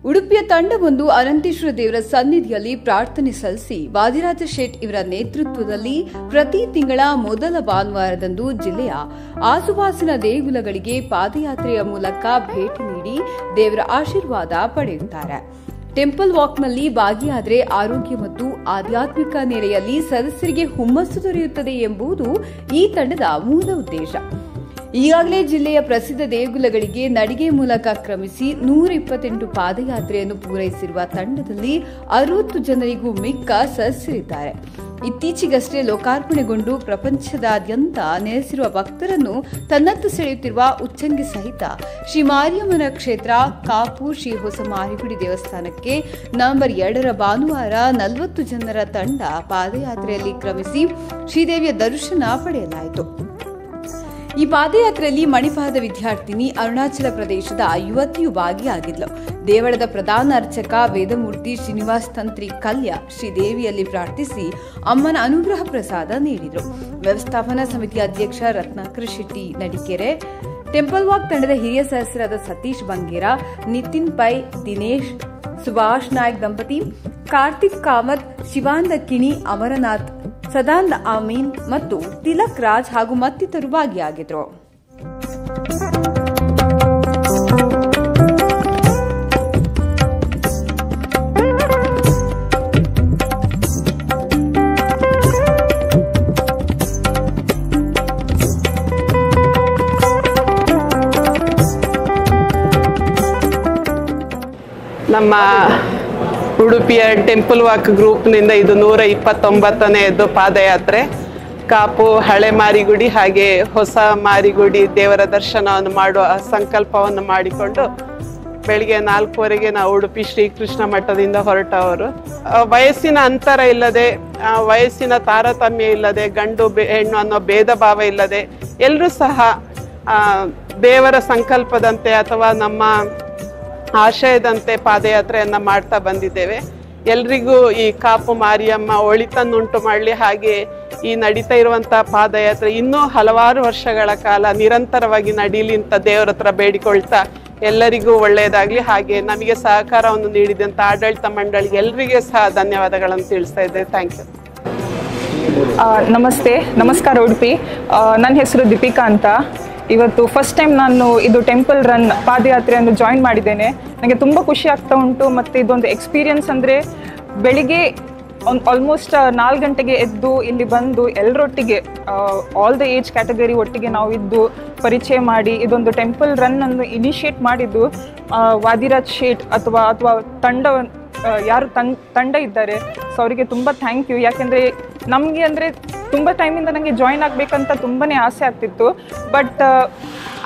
ಉಡುಪಿಯ ತಂಡವೊಂದು ಅನಂತೇಶ್ವರ ದೇವರ ಸನ್ನಿಧಿಯಲ್ಲಿ ಪ್ರಾರ್ಥನೆ ಸಲ್ಲಿಸಿ ವಾದಿರಾಜ ಶೇಟ್ ಇವರ ನೇತೃತ್ವದಲ್ಲಿ ಪ್ರತಿ ತಿಂಗಳ ಮೊದಲ ಭಾನುವಾರದಂದು ಜಿಲ್ಲೆಯ ಆಸುಪಾಸಿನ ದೇಗುಲಗಳಿಗೆ ಪಾದಯಾತ್ರೆಯ ಮೂಲಕ ಭೇಟಿ ನೀಡಿ ದೇವರ ಆಶೀರ್ವಾದ ಪಡೆಯುತ್ತಾರೆ. ಟೆಂಪಲ್ ವಾಕ್ನಲ್ಲಿ ಭಾಗಿಯಾದರೆ ಆರೋಗ್ಯ ಮತ್ತು ಆಧ್ಯಾತ್ಮಿಕ ನೆಲೆಯಲ್ಲಿ ಸದಸ್ಯರಿಗೆ ಹುಮ್ಮಸ್ಸು ದೊರೆಯುತ್ತದೆ ಎಂಬುದು ಈ ತಂಡದ ಮೂಲ ಉದ್ದೇಶ. ಈಗಾಗಲೇ ಜಿಲ್ಲೆಯ ಪ್ರಸಿದ್ಧ ದೇಗುಲಗಳಿಗೆ ನಡಿಗೆ ಮೂಲಕ ಕ್ರಮಿಸಿ 128 ಪಾದಯಾತ್ರೆಯನ್ನು ಪೂರೈಸಿರುವ ತಂಡದಲ್ಲಿ 60 ಜನರಿಗೂ ಮಿಕ್ಕ ಸದಸ್ಯರಿದ್ದಾರೆ. ಇತ್ತೀಚೆಗಷ್ಟೇ ಲೋಕಾರ್ಪಣೆಗೊಂಡು ಪ್ರಪಂಚದಾದ್ಯಂತ ನೆಲೆಸಿರುವ ಭಕ್ತರನ್ನು ತನ್ನತ್ತ ಸೆಳೆಯುತ್ತಿರುವ ಉಚ್ಚಂಗಿ ಸಹಿತ ಶ್ರೀ ಮಾರಿಯಮ್ಮನ ಕ್ಷೇತ್ರ ಕಾಪು ಶ್ರೀ ಹೊಸ ಮಾರಿಗುಡಿ ದೇವಸ್ಥಾನಕ್ಕೆ ನವೆಂಬರ್ 2ರ ಭಾನುವಾರ 40 ಜನರ ತಂಡ ಪಾದಯಾತ್ರೆಯಲ್ಲಿ ಕ್ರಮಿಸಿ ಶ್ರೀದೇವಿಯ ದರ್ಶನ ಪಡೆಯಲಾಯಿತು. ಈ ಪಾದಯಾತ್ರೆಯಲ್ಲಿ ಮಣಿಪಾಲದ ವಿದ್ಯಾರ್ಥಿನಿ ಅರುಣಾಚಲ ಪ್ರದೇಶದ ಯುವತಿಯು ಭಾಗಿಯಾಗಿದ್ಲು. ದೇವಳದ ಪ್ರಧಾನ ಅರ್ಚಕ ವೇದಮೂರ್ತಿ ಶ್ರೀನಿವಾಸ್ ತಂತ್ರಿ ಕಲ್ಯ ಶ್ರೀದೇವಿಯಲ್ಲಿ ಪ್ರಾರ್ಥಿಸಿ ಅಮ್ಮನ ಅನುಗ್ರಹ ಪ್ರಸಾದ ನೀಡಿದರು. ವ್ಯವಸ್ಥಾಪನಾ ಸಮಿತಿ ಅಧ್ಯಕ್ಷ ರತ್ನಾಕರ್ ಶೆಟ್ಟಿ ನಡಿಕೆರೆ, ಟೆಂಪಲ್ ವಾಕ್ ತಂಡದ ಹಿರಿಯ ಸದಸ್ಯರಾದ ಸತೀಶ್ ಬಂಗೇರ, ನಿತಿನ್ ಪೈ, ದಿನೇಶ್, ಸುಭಾಷ್ ನಾಯಕ್ ದಂಪತಿ, ಕಾರ್ತಿಕ್ ಕಾಮತ್, ಶಿವಾನಂದ ಕಿಣಿ, ಅಮರನಾಥ್, ಸದಾನಂದ ಆಮೀನ್ ಮತ್ತು ತಿಲಕ್ ರಾಜ್ ಹಾಗೂ ಮತ್ತಿತರರು ಭಾಗಿಯಾಗಿದ್ದರು. ನಮ್ಮ ಉಡುಪಿಯ ಟೆಂಪಲ್ ವಾಕ್ ಗ್ರೂಪ್ನಿಂದ ಇದು 129ನೇದು ಪಾದಯಾತ್ರೆ. ಕಾಪು ಹಳೆ ಮಾರಿಗುಡಿ ಹಾಗೆ ಹೊಸ ಮಾರಿಗುಡಿ ದೇವರ ದರ್ಶನವನ್ನು ಮಾಡುವ ಸಂಕಲ್ಪವನ್ನು ಮಾಡಿಕೊಂಡು ಬೆಳಿಗ್ಗೆ 4:15 ನಾವು ಉಡುಪಿ ಶ್ರೀಕೃಷ್ಣ ಮಠದಿಂದ ಹೊರಟವರು. ವಯಸ್ಸಿನ ಅಂತರ ಇಲ್ಲದೆ, ವಯಸ್ಸಿನ ತಾರತಮ್ಯ ಇಲ್ಲದೆ, ಗಂಡು ಹೆಣ್ಣು ಅನ್ನೋ ಭೇದ ಭಾವ ಇಲ್ಲದೆ ಎಲ್ಲರೂ ಸಹ ದೇವರ ಸಂಕಲ್ಪದಂತೆ ಅಥವಾ ನಮ್ಮ ಆಶಯದಂತೆ ಪಾದಯಾತ್ರೆಯನ್ನು ಮಾಡ್ತಾ ಬಂದಿದ್ದೇವೆ. ಎಲ್ರಿಗೂ ಈ ಕಾಪು ಮಾರಿಯಮ್ಮ ಒಳಿತನ್ನುಂಟು ಮಾಡಲಿ, ಹಾಗೆ ಈ ನಡೀತಾ ಇರುವಂತಹ ಪಾದಯಾತ್ರೆ ಇನ್ನೂ ಹಲವಾರು ವರ್ಷಗಳ ಕಾಲ ನಿರಂತರವಾಗಿ ನಡೀಲಿ ಅಂತ ದೇವರ ಹತ್ರ ಬೇಡಿಕೊಳ್ತಾ ಎಲ್ಲರಿಗೂ ಒಳ್ಳೆಯದಾಗಲಿ. ಹಾಗೆ ನಮಗೆ ಸಹಕಾರವನ್ನು ನೀಡಿದಂಥ ಆಡಳಿತ ಮಂಡಳಿ ಎಲ್ಲರಿಗೆ ಸಹ ಧನ್ಯವಾದಗಳನ್ನು ತಿಳಿಸ್ತಾ ಇದ್ದೇವೆ. Thank you. ನಮಸ್ತೆ, ನಮಸ್ಕಾರ ಉಡುಪಿ. ನನ್ನ ಹೆಸರು ದೀಪಿಕಾ ಅಂತ. ಇವತ್ತು ಫಸ್ಟ್ ಟೈಮ್ ನಾನು ಇದು ಟೆಂಪಲ್ ರನ್ ಪಾದಯಾತ್ರೆಯನ್ನು ಜಾಯಿನ್ ಮಾಡಿದ್ದೇನೆ. ನನಗೆ ತುಂಬ ಖುಷಿ ಆಗ್ತಾ ಉಂಟು. ಮತ್ತು ಇದೊಂದು ಎಕ್ಸ್ಪೀರಿಯನ್ಸ್ ಅಂದರೆ ಬೆಳಿಗ್ಗೆ ಆಲ್ಮೋಸ್ಟ್ 4 ಗಂಟೆಗೆ ಎದ್ದು ಇಲ್ಲಿ ಬಂದು ಎಲ್ಲರೊಟ್ಟಿಗೆ ಆಲ್ ದ ಏಜ್ ಕ್ಯಾಟಗರಿ ಒಟ್ಟಿಗೆ ನಾವು ಇದ್ದು ಪರಿಚಯ ಮಾಡಿ ಇದೊಂದು ಟೆಂಪಲ್ ರನ್ ಅನ್ನು ಇನಿಷಿಯೇಟ್ ಮಾಡಿದ್ದು ವಾದಿರಾಜ್ ಶೇಟ್ ಅಥವಾ ತಂಡ ಯಾರು ತಂಡ ಇದ್ದಾರೆ, ಸೊ ಅವರಿಗೆ ತುಂಬ ಥ್ಯಾಂಕ್ ಯು. ಯಾಕೆಂದರೆ ನಮಗೆ ಅಂದರೆ ತುಂಬ ಟೈಮಿಂದ ನನಗೆ ಜಾಯಿನ್ ಆಗಬೇಕಂತ ತುಂಬಾ ಆಸೆ ಆಗ್ತಿತ್ತು, ಬಟ್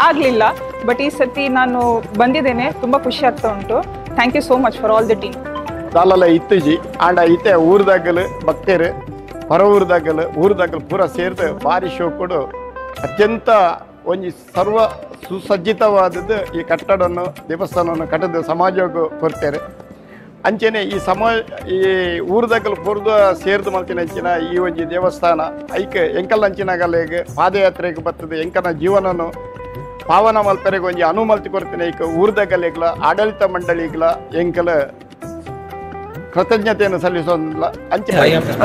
ಆಗಲಿಲ್ಲ. ಬಟ್ ಈ ಸತಿ ನಾನು ಬಂದಿದ್ದೇನೆ, ತುಂಬ ಖುಷಿ ಆಗ್ತಾ ಉಂಟು. Thank you so much for all the team. ದಾಲಲ್ಲ ಇತ್ತುಜಿ ಆಂಡ ಈತೆ ಊರ್ದಾಗಲು ಭಕ್ತರು ಹೊರ ಊರ್ದಾಗಲು ಪೂರ ಸೇರಿದು ಭಾರಿ ಶೋ ಕೊಡು ಅತ್ಯಂತ ಒಂಜಿ ಸರ್ವ ಸುಸಜ್ಜಿತವಾದದ್ದು ಈ ಕಟ್ಟಡವನ್ನು ದೇವಸ್ಥಾನವನ್ನು ಕಟ್ಟದ ಸಮಾಜಕ್ಕೂ ಕೊಡ್ತಾರೆ. ಅಂಚೆನೆ ಈ ಊರ್ದಾಗಲು ಪೂರ್ದ ಸೇರಿದು ಮಲ್ತಿನ ಅಂಚಿನ ಈ ಒಂಜಿ ದೇವಸ್ಥಾನ ಐಕೆ ಎಂಕಲ್ ಅಂಚಿನಾಗಲೆಗೆ ಪಾದಯಾತ್ರೆಗೆ ಬರ್ತದೆ. ಎಂಕನ ಜೀವನನು ಪಾವನ ಮಲ್ಪರೆಗೆ ಒಂಜಿ ಅನುಮತಿ ಕೊಡ್ತೀನಿ. ಈಗ ಊರ್ದಾಗಲಿಗ್ಲ ಆಡಳಿತ ಮಂಡಳಿಗ್ಲ ಎಂಕಲ ಕೃತಜ್ಞತೆಯನ್ನು ಸಲ್ಲಿಸೋದಿಲ್ಲ.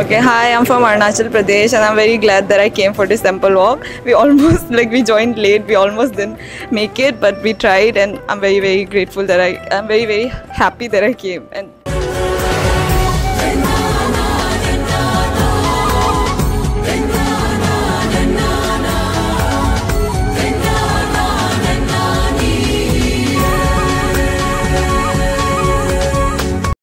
Okay, hi, I'm from Arunachal Pradesh and I'm very glad that I came for this temple walk. We joined late, we almost didn't make it, but we tried and I'm very, very grateful that I'm very, very happy that I came. And